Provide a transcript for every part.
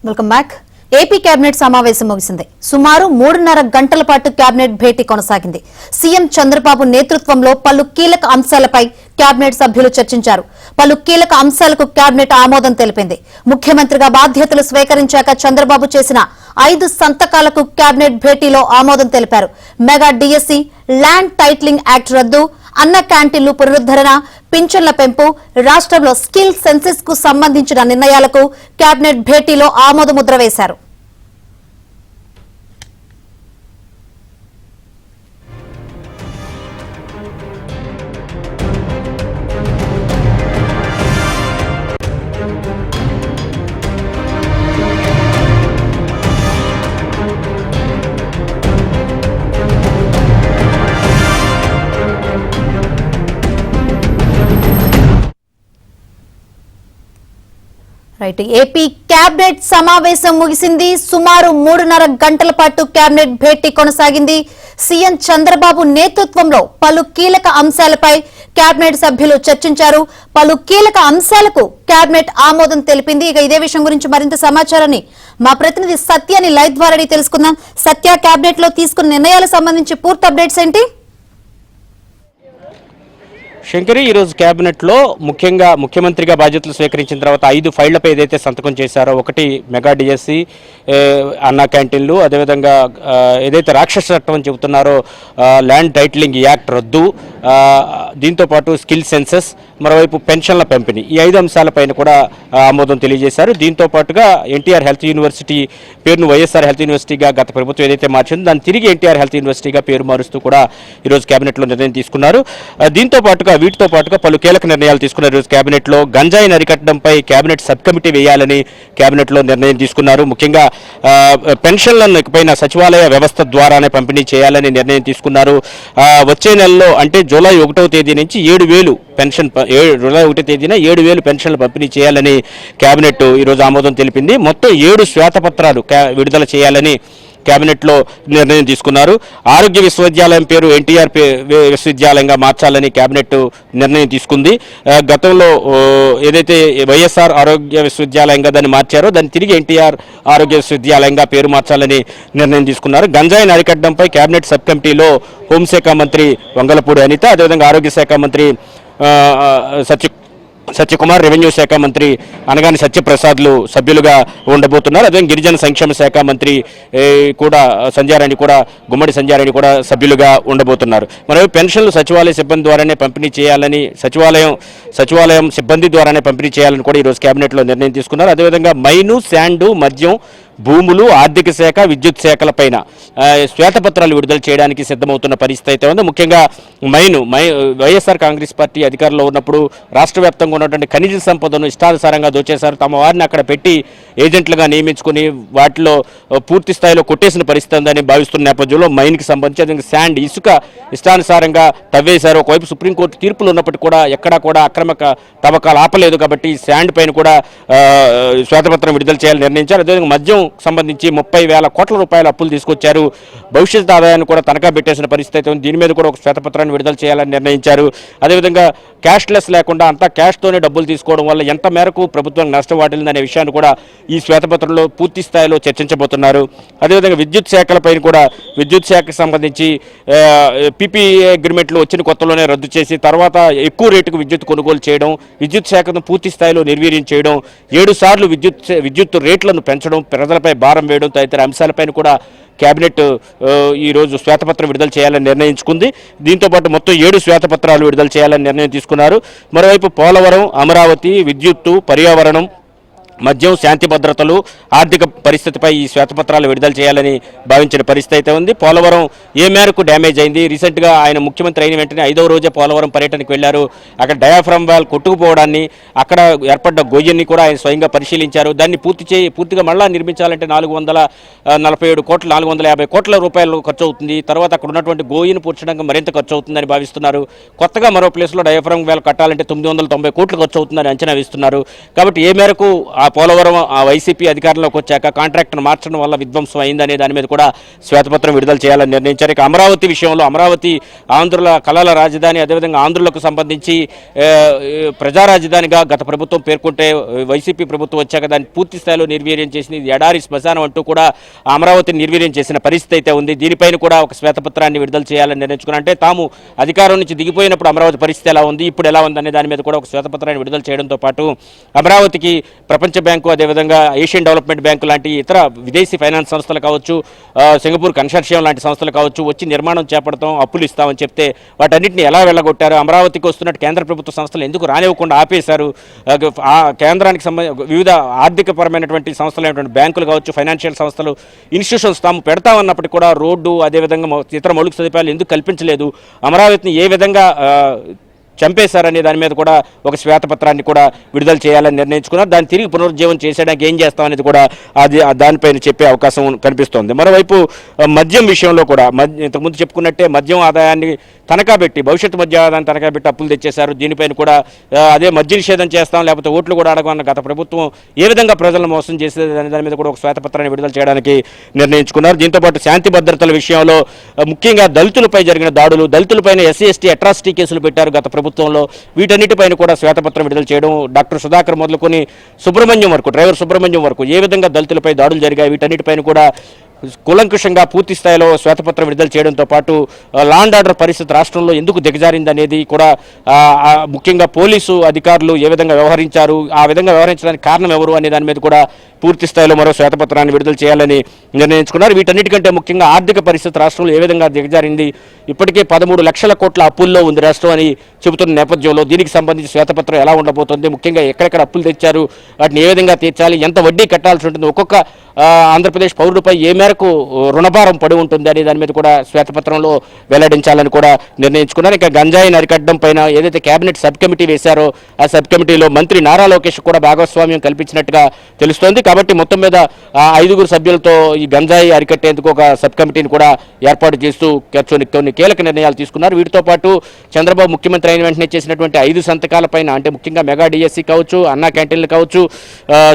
Welcome back. AP cabinet సమావేశం ముగిసింది. సుమారు 3.5 గంటల పాటు కేబినెట్ భేటీ కొనసాగింది. సీఎం చంద్రబాబు నేతృత్వంలో పలు కీలక అంశాలపై కేబినెట్ సభ్యులు చర్చించారు. పలు కీలక అంశాలకు కేబినెట్ ఆమోదం తెలిపింది. ముఖ్యమంత్రిగా బాధ్యతలు స్వీకరించాక చంద్రబాబు చేసిన 5 సంతకాలకు కేబినెట్ భేటీలో ఆమోదం తెలిపారు. Mega DSC, land titling act రద్దు, అన్న క్యాంటీన్లు పునరుద్ధరణ, పింఛన్ల పెంపు, రాష్ట్రంలో స్కిల్ సెన్సెస్ కు సంబంధించిన నిర్ణయాలకు కేబినెట్ భేటీలో ఆమోదముద్ర వేశారు. ఏపీ కేబినెట్ సమావేశం ముగిసింది. సుమారు 3.5 గంటల పాటు కేబినెట్ భేటీ కొనసాగింది. సీఎం చంద్రబాబు నేతృత్వంలో పలు కీలక అంశాలపై కేబినెట్ సభ్యులు చర్చించారు. పలు కీలక అంశాలకు కేబినెట్ ఆమోదం తెలిపింది. ఇక ఇదే విషయం గురించి మరింత సమాచారాన్ని మా ప్రతినిధి సత్యాని లైవ్ ద్వారా తెలుసుకుందాం. సత్య, కేబినెట్ లో తీసుకున్న నిర్ణయాలకు సంబంధించి పూర్తి అప్డేట్స్ ఏంటి? శంకరి, ఈరోజు క్యాబినెట్లో ముఖ్యంగా ముఖ్యమంత్రిగా బాధ్యతలు స్వీకరించిన తర్వాత 5 ఫైళ్లపై ఏదైతే సంతకం చేశారో, ఒకటి మెగా డిఎస్సి, అన్నా క్యాంటీన్లు, అదేవిధంగా ఏదైతే రాక్షస చట్టం అని చెబుతున్నారో ల్యాండ్ టైటిలింగ్ యాక్ట్ రద్దు, దీంతోపాటు స్కిల్ సెన్సెస్, మరోవైపు పెన్షన్ల పంపిణీ, ఈ 5 అంశాలపైన కూడా ఆమోదం తెలియజేశారు. దీంతో పాటుగా ఎన్టీఆర్ హెల్త్ యూనివర్సిటీ పేరును వైఎస్ఆర్ హెల్త్ యూనివర్సిటీగా గత ప్రభుత్వం ఏదైతే మార్చిందో దాన్ని తిరిగి ఎన్టీఆర్ హెల్త్ యూనివర్సిటీగా పేరు మారుస్తూ కూడా ఈరోజు కేబినెట్లో నిర్ణయం తీసుకున్నారు. దీంతో పాటుగా వీటితో పాటుగా పలు కీలక నిర్ణయాలు తీసుకున్నారు. ఈరోజు కేబినెట్లో గంజాయిని అరికట్టడంపై కేబినెట్ సబ్ కమిటీ వేయాలని కేబినెట్లో నిర్ణయం తీసుకున్నారు. ముఖ్యంగా పెన్షన్లను పైన సచివాలయ వ్యవస్థ ద్వారానే పంపిణీ చేయాలని నిర్ణయం తీసుకున్నారు. వచ్చే నెలలో అంటే జూలై 1వ తేదీ నుంచి 7,000 పెన్షన్, జూలై 1వ తేదీన 7,000 పెన్షన్లు పంపిణీ చేయాలని కేబినెట్ ఈరోజు ఆమోదం తెలిపింది. మొత్తం 7 శ్వేతపత్రాలు విడుదల చేయాలని కేబినెట్లో నిర్ణయం తీసుకున్నారు. ఆరోగ్య విశ్వవిద్యాలయం పేరు ఎన్టీఆర్ విశ్వవిద్యాలయంగా మార్చాలని కేబినెట్ నిర్ణయం తీసుకుంది. గతంలో ఏదైతే వైఎస్ఆర్ ఆరోగ్య విశ్వవిద్యాలయంగా దాన్ని మార్చారో దాన్ని తిరిగి ఎన్టీఆర్ ఆరోగ్య విశ్వవిద్యాలయంగా పేరు మార్చాలని నిర్ణయం తీసుకున్నారు. గంజాయిని అరికట్టడంపై కేబినెట్ సబ్ కమిటీలో హోంశాఖ మంత్రి వంగలపూడి అనిత, అదేవిధంగా ఆరోగ్య శాఖ మంత్రి సత్యకుమార్, రెవెన్యూ శాఖ మంత్రి అనగాని సత్యప్రసాద్లు సభ్యులుగా ఉండబోతున్నారు. అదే గిరిజన సంక్షేమ శాఖ మంత్రి కూడా సంధ్యారాణి కూడా గుమ్మడి సంధ్యారాణి కూడా సభ్యులుగా ఉండబోతున్నారు. మరియు పెన్షన్లు సచివాలయ సిబ్బంది ద్వారానే పంపిణీ చేయాలని, సచివాలయం సిబ్బంది ద్వారానే పంపిణీ చేయాలని కూడా ఈరోజు కేబినెట్లో నిర్ణయం తీసుకున్నారు. అదేవిధంగా మైను, శాండు, మద్యం, భూములు, ఆర్థిక శాఖ, విద్యుత్ శాఖలపైన శ్వేతపత్రాలు విడుదల చేయడానికి సిద్ధమవుతున్న పరిస్థితి అయితే ఉంది. ముఖ్యంగా వైఎస్ఆర్ కాంగ్రెస్ పార్టీ అధికారంలో ఉన్నప్పుడు రాష్ట్ర వ్యాప్తంగా ఉన్నటువంటి ఖనిజ సంపదను ఇష్టానుసారంగా దోచేశారు. తమ వారిని అక్కడ పెట్టి ఏజెంట్లుగా నియమించుకుని వాటిలో పూర్తి స్థాయిలో కొట్టేసిన పరిస్థితి ఉందని భావిస్తున్న నేపథ్యంలో మైన్కి సంబంధించి శాండ్, ఇసుక ఇష్టానుసారంగా తవ్వేశారు. ఒకవైపు సుప్రీంకోర్టు తీర్పులు ఉన్నప్పటికీ కూడా ఎక్కడా కూడా అక్రమ తవ్వకాలు ఆపలేదు. కాబట్టి శాండ్ పైన కూడా శ్వేతపత్రం విడుదల చేయాలని నిర్ణయించారు. అదేవిధంగా మద్యం సంబంధించి 30,000 కోట్ల రూపాయల అప్పులు తీసుకొచ్చారు. భవిష్యత్ ఆదాయాన్ని కూడా తనఖా పెట్టేసిన పరిస్థితి ఉంది. దీని మీద కూడా ఒక శ్వేతపత్రాన్ని విడుదల చేయాలని నిర్ణయించారు. అదేవిధంగా క్యాష్లెస్ లేకుండా అంతా క్యాష్తోనే డబ్బులు తీసుకోవడం వల్ల ఎంత మేరకు ప్రభుత్వం నష్టం వాటిల్లిందనే విషయాన్ని కూడా ఈ శ్వేతపత్రంలో పూర్తి స్థాయిలో చర్చించబోతున్నారు. అదేవిధంగా విద్యుత్ శాఖలపైన కూడా విద్యుత్ శాఖకు సంబంధించి పీపీఏ అగ్రిమెంట్లు వచ్చిన కొత్తలోనే రద్దు చేసి తర్వాత ఎక్కువ రేటుకు విద్యుత్ కొనుగోలు చేయడం, విద్యుత్ శాఖను పూర్తి స్థాయిలో నిర్వీర్యం చేయడం, 7 సార్లు విద్యుత్ రేట్లను పెంచడం, ప్రజలపై భారం వేయడం తదితర అంశాలపైన కూడా కేబినెట్ ఈరోజు శ్వేతపత్రం విడుదల చేయాలని నిర్ణయించుకుంది. దీంతోపాటు మొత్తం 7 శ్వేతపత్రాలు విడుదల చేయాలని నిర్ణయం తీసుకున్నారు. మరోవైపు పోలవరం, అమరావతి, విద్యుత్తు, పర్యావరణం, మద్యం, శాంతి భద్రతలు, ఆర్థిక పరిస్థితిపై ఈ శ్వేతపత్రాలు విడుదల చేయాలని భావించిన పరిస్థితి అయితే ఉంది. పోలవరం ఏ మేరకు డ్యామేజ్ అయింది, రీసెంట్గా ఆయన ముఖ్యమంత్రి అయిన వెంటనే 5వ రోజే పోలవరం పర్యటనకు వెళ్లారు. అక్కడ డయాఫ్రమ్ వాల్ కొట్టుకుపోవడాన్ని, అక్కడ ఏర్పడ్డ గొయ్యని కూడా ఆయన స్వయంగా పరిశీలించారు. దాన్ని పూర్తిగా మళ్ళా నిర్మించాలంటే 447 కోట్ల 450 కోట్ల రూపాయలు ఖర్చు అవుతుంది. తర్వాత అక్కడ ఉన్నటువంటి గోయిని పూడ్చడానికి మరింత ఖర్చు అవుతుందని భావిస్తున్నారు. కొత్తగా మరో ప్లేస్లో డయాఫ్రమ్ వాల్ కట్టాలంటే 990 కోట్లు ఖర్చు అవుతుందని అంచనా వేస్తున్నారు. కాబట్టి ఏ మేరకు ఆ పోలవరం వైసీపీ అధికారంలోకి వచ్చాక కాంట్రాక్టర్ మార్చడం వల్ల విధ్వంసం అయిందనే దాని మీద కూడా శ్వేతపత్రం విడుదల చేయాలని నిర్ణయించారు. ఇక అమరావతి విషయంలో అమరావతి ఆంధ్రుల కళల రాజధాని, అదేవిధంగా ఆంధ్రులకు సంబంధించి ప్రజా రాజధానిగా గత ప్రభుత్వం పేర్కొంటే వైసీపీ ప్రభుత్వం వచ్చాక దాన్ని పూర్తి స్థాయిలో నిర్వీర్యం చేసింది. ఇది ఎడారి శ్మశానం అంటూ కూడా అమరావతిని నిర్వీర్యం చేసిన పరిస్థితి అయితే ఉంది. దీనిపైన కూడా ఒక శ్వేతపత్రాన్ని విడుదల చేయాలని నిర్ణయించుకున్నారు. అంటే తాము అధికారం నుంచి దిగిపోయినప్పుడు అమరావతి పరిస్థితి ఎలా ఉంది, ఇప్పుడు ఎలా ఉంది అనే దాని మీద కూడా ఒక శ్వేతపత్రాన్ని విడుదల చేయడంతో పాటు అమరావతికి ప్రపంచ బ్యాంకు, అదేవిధంగా ఏషియన్ డెవలప్మెంట్ బ్యాంకు లాంటి ఇతర విదేశీ ఫైనాన్స్ సంస్థలు కావచ్చు, సింగపూర్ కన్సార్షియం లాంటి సంస్థలు కావచ్చు వచ్చి నిర్మాణం చేపడతాం, అప్పులు ఇస్తామని చెప్తే వాటన్నింటినీ ఎలా వెళ్ళగొట్టారు, అమరావతికి వస్తున్నట్టు కేంద్ర ప్రభుత్వ సంస్థలు ఎందుకు రానివ్వకుండా ఆపేశారు, ఆ కేంద్రానికి సంబంధించి వివిధ ఆర్థికపరమైనటువంటి సంస్థలైనటువంటి బ్యాంకులు కావచ్చు, ఫైనాన్షియల్ సంస్థలు, ఇన్స్టిట్యూషన్స్ తాము పెడతామన్నప్పటికీ కూడా రోడ్డు, అదేవిధంగా ఇతర మౌలిక సదుపాయాలు ఎందుకు కల్పించలేదు, అమరావతిని ఏ విధంగా చంపేశారనే దాని మీద కూడా ఒక శ్వేతపత్రాన్ని కూడా విడుదల చేయాలని నిర్ణయించుకున్నారు. దాన్ని తిరిగి పునరుజ్జీవం చేసేయడానికి ఏం చేస్తామనేది కూడా దానిపైన చెప్పే అవకాశం కనిపిస్తోంది. మరోవైపు మద్యం విషయంలో కూడా ఇంతకుముందు చెప్పుకున్నట్టే మద్యం ఆదాయాన్ని తనఖా పెట్టి, భవిష్యత్తు మద్య ఆదాయాన్ని తనఖా పెట్టి అప్పులు తెచ్చేశారు. దీనిపైన కూడా అదే మద్య నిషేధం చేస్తాం, లేకపోతే ఓట్లు కూడా అడగమన్న గత ప్రభుత్వం ఏ విధంగా ప్రజలను మోసం చేసేది అనే దాని మీద కూడా ఒక శ్వేతపత్రాన్ని విడుదల చేయడానికి నిర్ణయించుకున్నారు. దీంతోపాటు శాంతి భద్రతల విషయంలో ముఖ్యంగా దళితులపై జరిగిన దాడులు, దళితులపైన ఎస్సీ ఎస్టీ అట్రాసిటీ కేసులు పెట్టారు గత ప్రభుత్వంలో. వీటన్నిటిపైన కూడా శ్వేతపత్రం విడుదల చేయడం, డాక్టర్ సుధాకర్ మొదలుకొని సుబ్రహ్మణ్యం వరకు, డ్రైవర్ సుబ్రహ్మణ్యం వరకు ఏ విధంగా దళితులపై దాడులు జరిగాయి, వీటన్నిటిపైన కూడా కూలంకుషంగా పూర్తి స్థాయిలో శ్వేతపత్రం విడుదల చేయడంతో పాటు లా అండ్ ఆర్డర్ పరిస్థితి రాష్ట్రంలో ఎందుకు దిగజారిందనేది కూడా ముఖ్యంగా పోలీసు అధికారులు ఏ విధంగా వ్యవహరించారు, ఆ విధంగా వ్యవహరించడానికి కారణం ఎవరు అనే దాని మీద కూడా పూర్తి స్థాయిలో మరో శ్వేతపత్రాన్ని విడుదల చేయాలని నిర్ణయించుకున్నారు. వీటన్నిటికంటే ముఖ్యంగా ఆర్థిక పరిస్థితి రాష్ట్రంలో ఏ విధంగా దిగజారింది, ఇప్పటికే 13 లక్షల కోట్ల అప్పుల్లో ఉంది రాష్ట్రం అని చెబుతున్న నేపథ్యంలో దీనికి సంబంధించి శ్వేతపత్రం ఎలా ఉండబోతుంది, ముఖ్యంగా ఎక్కడెక్కడ అప్పులు తెచ్చారు, వాటిని ఏ విధంగా తీర్చాలి, ఎంత వడ్డీ కట్టాల్సి ఉంటుంది, ఒక్కొక్క ఆంధ్రప్రదేశ్ పౌరుడిపై ఏ మేరకు రుణభారం పడి ఉంటుంది అనే దాని మీద కూడా శ్వేతపత్రంలో వెల్లడించాలని కూడా నిర్ణయించుకున్నారు. ఇక గంజాయిని అరికట్టడం పైన ఏదైతే కేబినెట్ సబ్ కమిటీ వేశారో ఆ సబ్ కమిటీలో మంత్రి నారా లోకేష్ కూడా భాగస్వామ్యం కల్పించినట్టుగా తెలుస్తోంది. కాబట్టి మొత్తం మీద 5 సభ్యులతో ఈ గంజాయి అరికట్టేందుకు ఒక సబ్ కమిటీని కూడా ఏర్పాటు చేస్తూ కొన్ని కీలక నిర్ణయాలు తీసుకున్నారు. వీటితో పాటు చంద్రబాబు ముఖ్యమంత్రి అయిన వెంటనే చేసినటువంటి 5 సంతకాలపైన, అంటే ముఖ్యంగా మెగా డిఎస్సి కావచ్చు, అన్నా క్యాంటీన్లు కావచ్చు,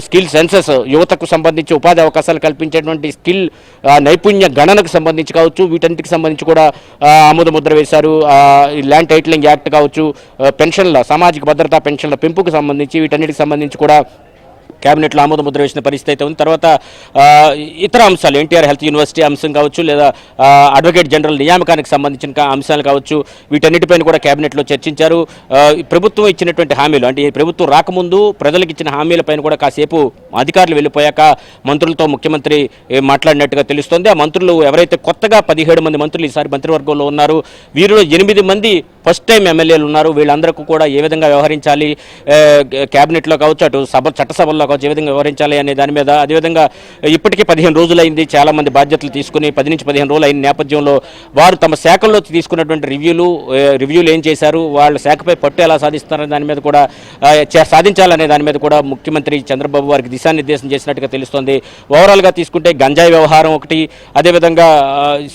స్కిల్ సెన్సెస్, యువతకు సంబంధించి ఉపాధి అవకాశాలు కల్పించేటువంటి స్కిల్ నైపుణ్య గణనకు సంబంధించి కావచ్చు, వీటన్నిటికి సంబంధించి కూడా ఆమోద ముద్ర వేశారు. ల్యాండ్ టైటిలింగ్ యాక్ట్ కావచ్చు, పెన్షన్ల, సామాజిక భద్రతా పెన్షన్ల పెంపుకు సంబంధించి వీటన్నిటికి సంబంధించి కూడా క్యాబినెట్లో ఆమోద ముద్ర వేసిన పరిస్థితి అయితే ఉంది. తర్వాత ఇతర అంశాలు, ఎన్టీఆర్ హెల్త్ యూనివర్సిటీ అంశం కావచ్చు, లేదా అడ్వకేట్ జనరల్ నియామకానికి సంబంధించిన అంశాలు కావచ్చు, వీటన్నిటిపైన కూడా క్యాబినెట్లో చర్చించారు. ప్రభుత్వం ఇచ్చినటువంటి హామీలు, అంటే ఈ ప్రభుత్వం రాకముందు ప్రజలకు ఇచ్చిన హామీలపైన కూడా కాసేపు అధికారులు వెళ్ళిపోయాక మంత్రులతో ముఖ్యమంత్రి మాట్లాడినట్టుగా తెలుస్తోంది. ఆ మంత్రులు ఎవరైతే కొత్తగా 17 మంది మంత్రులు ఈసారి మంత్రివర్గంలో ఉన్నారు, వీరిలో 8 మంది ఫస్ట్ టైం ఎమ్మెల్యేలు ఉన్నారు. వీళ్ళందరికీ కూడా ఏ విధంగా వ్యవహరించాలి, క్యాబినెట్లో కావచ్చు, అటు చట్టసభల్లో కావచ్చు, ఏ విధంగా వ్యవహరించాలి అనే దాని మీద, అదేవిధంగా ఇప్పటికీ 15 రోజులైంది చాలా మంది బాధ్యతలు తీసుకుని, 10 నుంచి 15 రోజులు అయిన నేపథ్యంలో వారు తమ శాఖల్లో తీసుకున్నటువంటి రివ్యూలు ఏం చేశారు, వాళ్ళ శాఖపై పట్టు ఎలా సాధిస్తున్నారనే దాని మీద కూడా సాధించాలనే దాని మీద కూడా ముఖ్యమంత్రి చంద్రబాబు వారికి దిశానిర్దేశం చేసినట్టుగా తెలుస్తోంది. ఓవరాల్గా తీసుకుంటే గంజాయి వ్యవహారం ఒకటి, అదేవిధంగా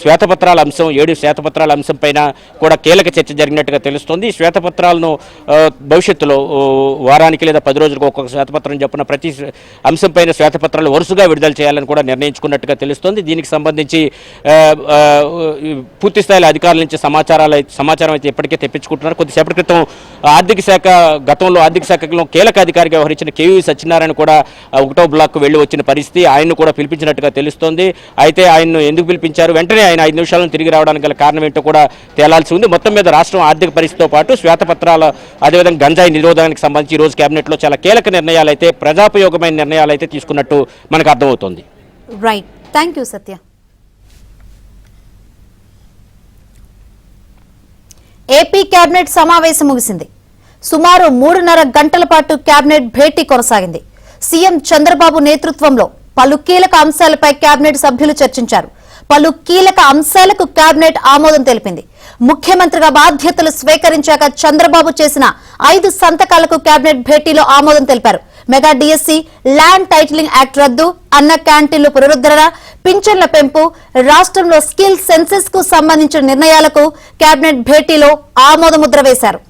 శ్వేతపత్రాల అంశం, 7 శ్వేతపత్రాల అంశం పైన కూడా కీలక చర్చ జరిగినట్టుగా తెలుస్తోంది. ఈ శ్వేతపత్రాలను భవిష్యత్తులో వారానికి లేదా 10 రోజులకు ఒక్కొక్క శ్వేతపత్రం చెప్పిన ప్రతి అంశంపైన శ్వేతపత్రాలు వరుసగా విడుదల చేయాలని కూడా నిర్ణయించుకున్నట్టుగా తెలుస్తోంది. దీనికి సంబంధించి పూర్తి స్థాయిలో అధికారుల నుంచి సమాచారం అయితే ఇప్పటికే తెప్పించుకుంటున్నారు. కొద్దిసేపటి క్రితం గతంలో ఆర్థిక శాఖలో కీలక అధికారిగా వ్యవహరించిన కేవీ సత్యనారాయణ కూడా 1వ బ్లాక్ వెళ్లి వచ్చిన పరిస్థితి, ఆయన్ను కూడా పిలిపించినట్టుగా తెలుస్తోంది. అయితే ఆయన్ను ఎందుకు పిలిపించారు, వెంటనే ఆయన 5 నిమిషాలను తిరిగి రావడానికి గల కారణం ఏంటో కూడా తేలాల్సి ఉంది. మొత్తం మీద రాష్ట్రం ఆర్థిక పరిస్థితితో పాటు శ్వేతపత్రాల, అదేవిధంగా గంజాయి నిరోధానికి సంబంధించి ఈ రోజు కేబినెట్లో చాలా కీలక నిర్ణయాలు అయితే, ప్రజాపయోగమైన నిర్ణయాలు అయితే తీసుకున్నట్టు మనకు అర్థమవుతోంది. Right, thank you Satya. AP cabinet సమావేశం ముగిసింది. సుమారు 3.5 గంటల పాటు కేబినెట్ భేటీ కొనసాగింది. సీఎం చంద్రబాబు నేతృత్వంలో పలు కీలక అంశాలపై కేబినెట్ సభ్యులు చర్చించారు. పలు కీలక అంశాలకు కేబినెట్ ఆమోదం తెలిపింది. ముఖ్యమంత్రిగా బాధ్యతలు స్వీకరించాక చంద్రబాబు చేసిన 5 సంతకాలకు కేబినెట్ భేటీలో ఆమోదం తెలిపారు. Mega DSC, land titling act రద్దు, అన్న క్యాంటీన్లు పునరుద్ధరణ, పింఛన్ల పెంపు, రాష్ట్రంలో స్కిల్ సెన్సెస్ కు సంబంధించిన నిర్ణయాలకు కేబినెట్ భేటీలో ఆమోద ముద్ర వేశారు.